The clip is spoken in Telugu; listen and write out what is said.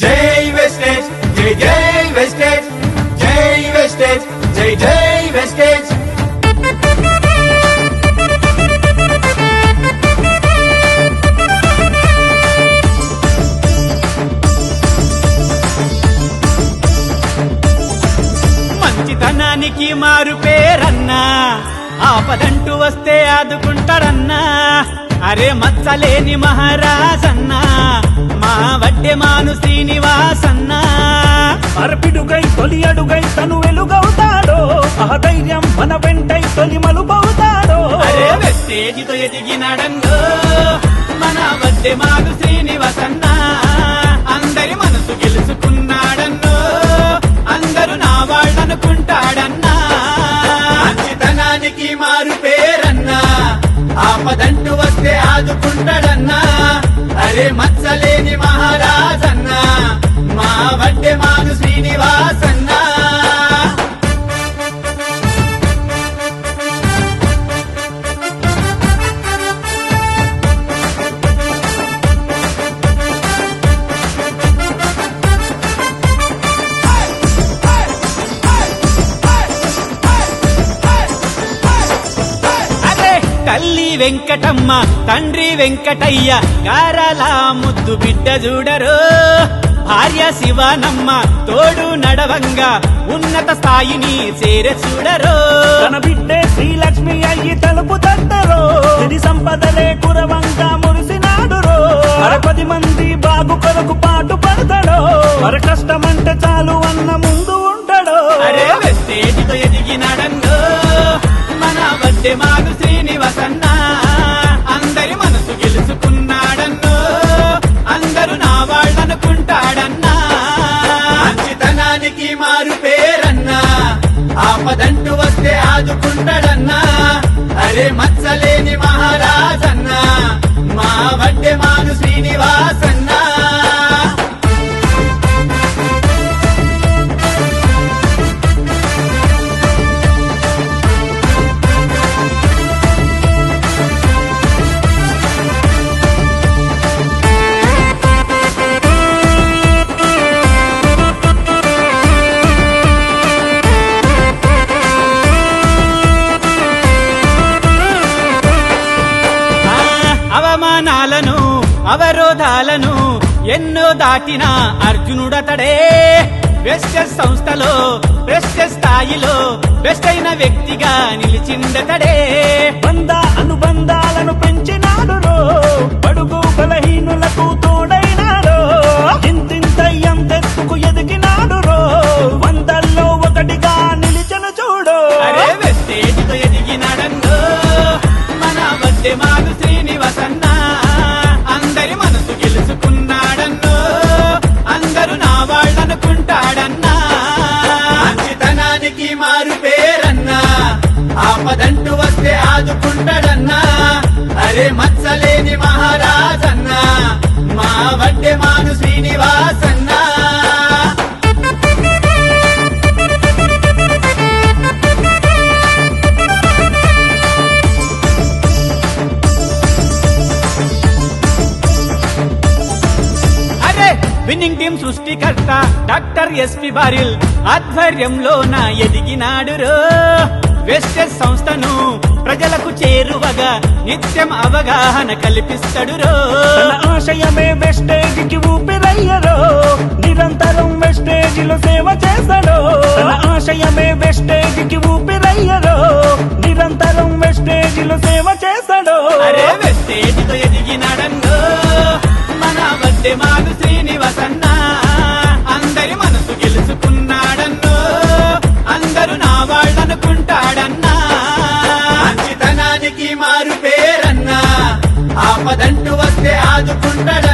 జై వెస్టేజ్ జై జై వెస్టేజ్ జై వెస్టేజ్ జై జై వెస్టేజ్ మంచితనానికి మారు పేరన్నా, ఆపదంటూ వస్తే ఆదుకుంటాడన్నా. అరే మచ్చలేని మహారాజన్నా, మా వడ్డెమాను శ్రీనివాసన్నా. అర్పిడుగై తొలి అడుగై తను వెలుగవుతాడో, ఆ ధైర్యం మన వెంటై తొలి మలుపవుతాడో. అరే వెస్టేజితో ఎదిగినాడన్నో మన వడ్డెమాను శ్రీనివాసన్నా. అందరి మనసు గెలుచుకున్నాడన్నో, అందరూ నా వాళ్ళనుకుంటాడన్నా. మంచితనానికి మారు పేరన్నా, ఆపదంటూ వస్తే ఆదుకుంటాడన్నా. అరే మచ్చలేని మహారాజన్నా, మా వడ్డెమాను శ్రీనివాసన్నా. తల్లి వెంకటమ్మ తండ్రి వెంకటయ్య గారాల ముద్దు బిడ్డ చూడరు. భార్య శివానమ్మ తోడు నడవంగా ఉన్నత స్థాయిని చేరే చూడరు. తన బిడ్డే శ్రీలక్ష్మి అయ్యి తలుపు తట్టరో, సిరి సంపదలే కురవంగా మురిసినాడురో. 10 మంది బాగు కొరకు పాటు పడతాడో, మరి కష్టమంటే చాలు అన్న ముందు ఉంటాడో. అరే వెస్టేజితో ఎదిగినాడన్నో మన వడ్డెమాను శ్రీనివాసన్నా. అందరి మనసు గెలుచుకున్నాడన్నో, అందరూ నా వాళ్ళనుకుంటాడన్నా. మంచితనానికి మారు పేరన్నా, ఆపదంటూ వస్తే ఆదుకుంటాడన్నా. అరే మచ్చలేని మహారాజన్నా, మా వడ్డెమాను శ్రీనివాసన్నా. అవమానాలను అవరోధాలను ఎన్నో దాటిన అర్జునుడతడే. వెస్టేజ్ సంస్థలో వెస్టేజ్ స్థాయిలో బెస్ట్ అయిన వ్యక్తిగా నిలిచిందతడే. బంధ అనుబంధాలను పెంచినాడురో, బడుగు బలహీనులకు తోడైనాడో. ఇంతింతయ్యంతెత్తుకు ఎదిగినాడురో, వందల్లో ఒకటిగా నిలిచను చూడో. అరే వెస్టేజితో ఎదిగినాడన్నో మన వడ్డెమాను శ్రీనివాసన్నా. అందరి మనసు గెలుచుకున్నాడన్నో, అందరూ నా వాళ్ళనుకుంటాడన్నా. మంచితనానికి మారు పేరన్నా, ఆపదంటూ వస్తే ఆదుకుంటాడన్నా. అరే మచ్చలేని మహారాజన్నా, మా వడ్డెమాను శ్రీనివాసన్నా. విన్నింగ్ టీం సృష్టికర్త డాక్టర్ ఎస్పి బారిల్ ఆధ్వర్యంలో నా ఎదిగినాడురో. వెస్టేజ్ సంస్థను ప్రజలకు చేరువగా నిత్యం అవగాహన కల్పిస్తాడురో. తన ఆశయమే వెస్టేజికి ఊపిరయ్యరో, నిరంతరం వెస్టేజిలో సేవ చేస్తాడో. తన ఆశయమే వెస్టేజికి ఊపిరయ్యరో, నిరంతరం వెస్టేజిలో సేవ చేస్తాడో. అరే వెస్టేజితో ఎదిగినాడన్నో మన వడ్డెమాను శ్రీనివాసన్నా. అందరి మనసు గెలుచుకున్నాడన్నో, అందరూ నా వాళ్ళనుకుంటాడన్నా. మంచితనానికి మారు పేరన్నా, ఆపదంటూ వస్తే ఆదుకుంటాడన్నా.